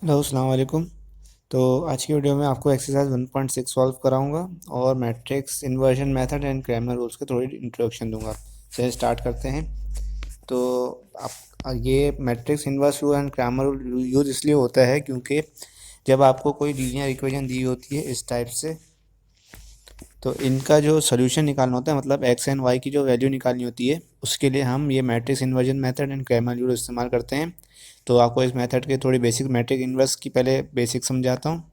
Hello अस्सलाम वालेकुम। तो आज की वीडियो में आपको एक्सरसाइज 1.6 सॉल्व कराऊंगा और matrix inversion method and grammar rules के थोड़ी इंट्रोडक्शन दूंगा। चलिए स्टार्ट करते हैं। तो आप ये matrix inverse rule and grammar rule use इसलिए होता है क्योंकि जब आपको कोई लीनियर इक्वेशन दी होती है इस टाइप से, तो इनका जो सोल्यूशन निकालना होता है, मतलब एक्स एंड वाई की जो वैल्यू निकालनी होती है, उसके लिए हम ये matrix inversion method and grammar rule इस्तेमाल करते हैं। तो आपको इस मेथड के थोड़ी बेसिक मैट्रिक्स इन्वर्स की पहले बेसिक समझाता हूँ।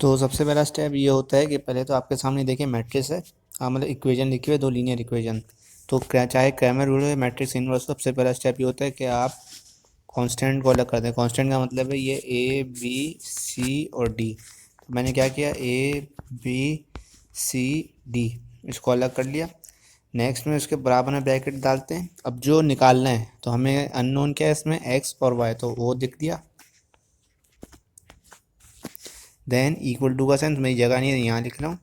तो सबसे पहला स्टेप ये होता है कि पहले तो आपके सामने देखिए मैट्रिक्स है, मतलब इक्वेशन लिखी हुई है, दो लीनियर इक्वेशन। तो चाहे क्रैमर रूल है मैट्रिक्स इन्वर्स, सबसे पहला स्टेप ये होता है कि आप कांस्टेंट को अलग कर दें। कांस्टेंट का मतलब है ये ए बी सी और डी। तो मैंने क्या किया, ए बी सी डी इसको अलग कर लिया। नेक्स्ट में उसके बराबर में ब्रैकेट डालते हैं। अब जो निकालना है तो हमें अननोन क्या है इसमें, एक्स और वाई, तो वो दिख दिया। देन इक्वल टू का सेंस मेरी जगह नहीं है, यहाँ लिख रहा हूँ।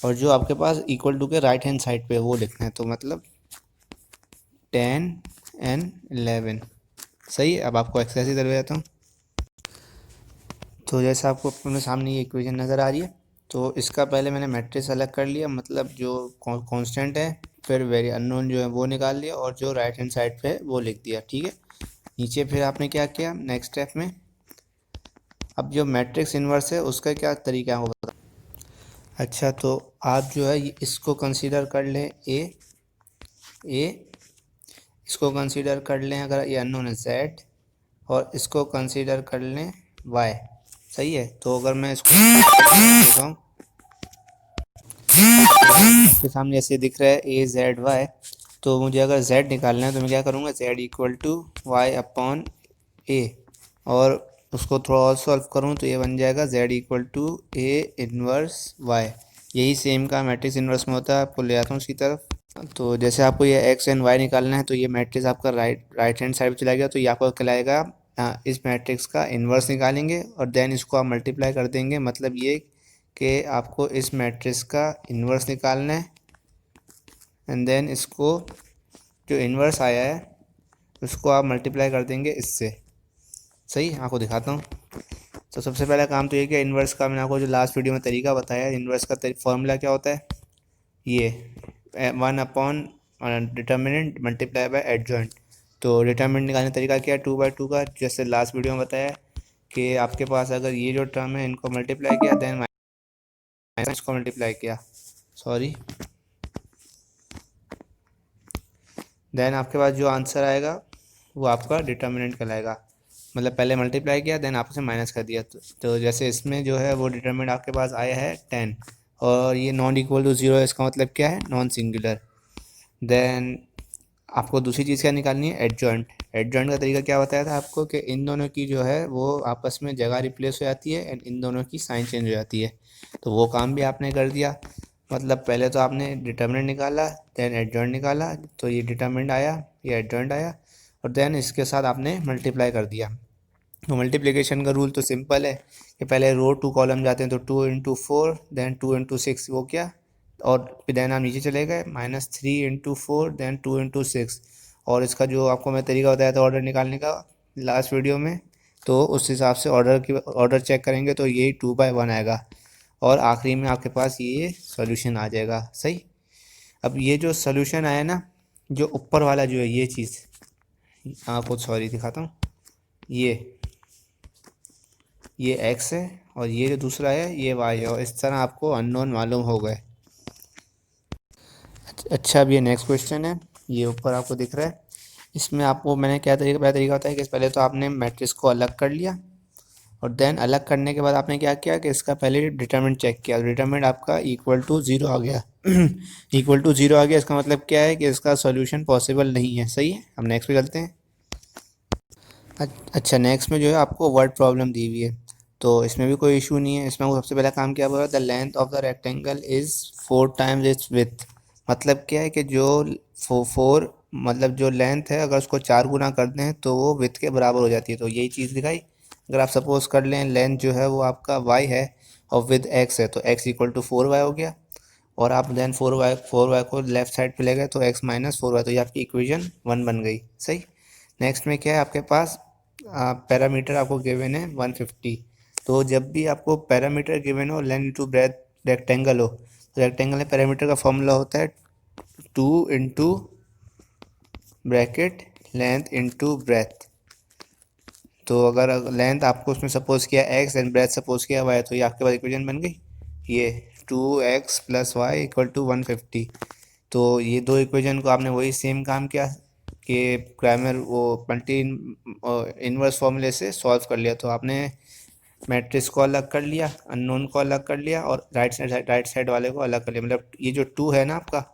और जो आपके पास इक्वल टू के राइट हैंड साइड पे वो लिखना है, तो मतलब 10 and 11। सही है। अब आपको एक्सरसाइज करवा जाता हूँ। तो जैसे आपको अपने सामने ये इक्वेशन नज़र आ रही है, तो इसका पहले मैंने मैट्रिक्स अलग कर लिया, मतलब जो कांस्टेंट है, फिर वेरी अननोन जो है वो निकाल लिया, और जो राइट हैंड साइड पे है वो लिख दिया। ठीक है। नीचे फिर आपने क्या किया नेक्स्ट स्टेप में, अब जो मैट्रिक्स इन्वर्स है उसका क्या तरीका होगा। अच्छा, तो आप जो है इसको कंसीडर कर लें ए ए इसको कंसीडर कर लें, अगर ये अननोन है जेड, और इसको कंसीडर कर लें वाई। सही है। तो अगर मैं इसको दिखाऊँ, आपके सामने ऐसे दिख रहा है ए जेड वाई। तो मुझे अगर जेड निकालना है तो मैं क्या करूँगा, Z equal to Y upon A, और उसको थोड़ा और सॉल्व करूँ तो ये बन जाएगा Z equal to A inverse Y. यही सेम का मैट्रिक्स इन्वर्स में होता है। आपको ले आता हूँ उसकी तरफ। तो जैसे आपको ये एक्स एंड वाई निकालना है, तो ये मैट्रिक्स आपका राइट हैंड साइड पे चला गया, तो ये आपको कहलाएगा इस मैट्रिक्स का इन्वर्स निकालेंगे और देन इसको आप मल्टीप्लाई कर देंगे। मतलब ये कि आपको इस मैट्रिक्स का इन्वर्स निकालना है, एंड देन इसको जो इन्वर्स आया है उसको आप मल्टीप्लाई कर देंगे इससे। सही, आपको दिखाता हूँ। तो सबसे पहला काम तो ये कि इन्वर्स का मैंने आपको जो लास्ट वीडियो में तरीका बताया, इन्वर्स का फॉर्मूला क्या होता है, ये 1 upon determinant multiply by adjoint. तो डिटर्मिनेंट निकालने का तरीका क्या है, 2/2 का, जैसे लास्ट वीडियो में बताया कि आपके पास अगर ये जो टर्म है इनको मल्टीप्लाई किया, देन माइनस को मल्टीप्लाई किया, सॉरी, देन आपके पास जो आंसर आएगा वो आपका डिटर्मिनेंट कहलाएगा। मतलब पहले मल्टीप्लाई किया, देन आपसे माइनस कर दिया। तो जैसे इसमें जो है वो डिटर्मिनेंट आपके पास आया है 10, और ये नॉन इक्वल टू ज़ीरो है, इसका मतलब क्या है, नॉन सिंगुलर। देन आपको दूसरी चीज़ क्या निकालनी है, एडजॉइंट। एडजॉइंट का तरीका क्या बताया था आपको, कि इन दोनों की जो है वो आपस में जगह रिप्लेस हो जाती है एंड इन दोनों की साइन चेंज हो जाती है। तो वो काम भी आपने कर दिया। मतलब पहले तो आपने डिटर्मिनेंट निकाला, देन एडजॉइंट निकाला, तो ये डिटर्मिनेंट आया, ये एडजॉइंट आया, और देन इसके साथ आपने मल्टीप्लाई कर दिया। तो मल्टीप्लिकेशन का रूल तो सिंपल है कि पहले रो टू कॉलम जाते हैं, तो 2 × 4, देन 2 × 6, वो क्या, और फिर देन आप नीचे चले गए, -3 × 4, देन 2 × 6। और इसका जो आपको मैं तरीका बताया था ऑर्डर निकालने का लास्ट वीडियो में, तो उस हिसाब से ऑर्डर चेक करेंगे तो यही 2/1 आएगा, और आखिरी में आपके पास ये सॉल्यूशन आ जाएगा। सही। अब ये जो सॉल्यूशन आया ना, जो ऊपर वाला जो है ये चीज़, आपको सॉरी दिखाता हूँ, ये एक्स है, और ये जो दूसरा है ये वाई है, और इस तरह आपको अननोन मालूम हो गए। अच्छा, अब ये नेक्स्ट क्वेश्चन है, ये ऊपर आपको दिख रहा है। इसमें आपको मैंने क्या तरीका, पहला तरीका होता है कि पहले तो आपने मैट्रिक्स को अलग कर लिया, और देन अलग करने के बाद आपने क्या किया कि इसका पहले डिटरमिनेंट चेक किया। डिटरमिनेंट आपका इक्वल टू ज़ीरो आ गया। इक्वल टू ज़ीरो आ गया, इसका मतलब क्या है कि इसका सॉल्यूशन पॉसिबल नहीं है। सही है। हम नेक्स्ट पे चलते हैं। अच्छा, नेक्स्ट में जो है आपको वर्ड प्रॉब्लम दी हुई है, तो इसमें भी कोई इशू नहीं है। इसमें वो सबसे पहला काम क्या बोला, the length of the rectangle is 4 times it's with. मतलब क्या है कि जो फोर, मतलब जो लेंथ है अगर उसको 4 गुना कर दें तो वो विथ के बराबर हो जाती है। तो यही चीज़ दिखाई। अगर आप सपोज कर लें लेंथ जो है वो आपका वाई है और विद एक्स है, तो एक्स इक्वल टू 4y हो गया, और आप देन 4y को लेफ्ट साइड पे ले गए तो x - 4y, तो ये आपकी इक्वेशन 1 बन गई। सही। नेक्स्ट में क्या है आपके पास, पैरामीटर आपको गिवन है 150। तो जब भी आपको पैरामीटर गिवन हो, लेंथ इंटू ब्रेथ रेक्टेंगल हो, तो रेक्टेंगल में पैरामीटर का फॉर्मूला होता है 2 into bracket length into breadth. तो अगर लेंथ आपको उसमें सपोज किया x एंड ब्रेथ सपोज किया y, तो ये आपके पास इक्वेशन बन गई, ये 2x plus Y equal to 150। तो ये दो इक्वेशन को आपने वही सेम काम किया कि प्राइमर वो मल्टी इनवर्स फॉर्मूले से सॉल्व कर लिया। तो आपने मैट्रिक्स को अलग कर लिया, अननोन को अलग कर लिया, और राइट साइड वाले को अलग कर लिया। मतलब ये जो 2 है ना आपका,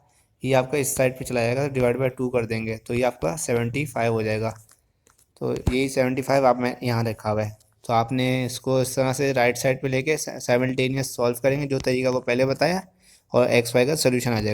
ये आपका इस साइड पे चला जाएगा, तो डिवाइड बाय 2 कर देंगे, तो ये आपका 75 हो जाएगा। तो यही 75 आप में यहाँ रखा हुआ है। तो आपने इसको इस तरह से राइट साइड पे लेके साइमल्टेनियस सॉल्व करेंगे जो तरीका को पहले बताया, और एक्स वाई का सोल्यूशन आ जाएगा।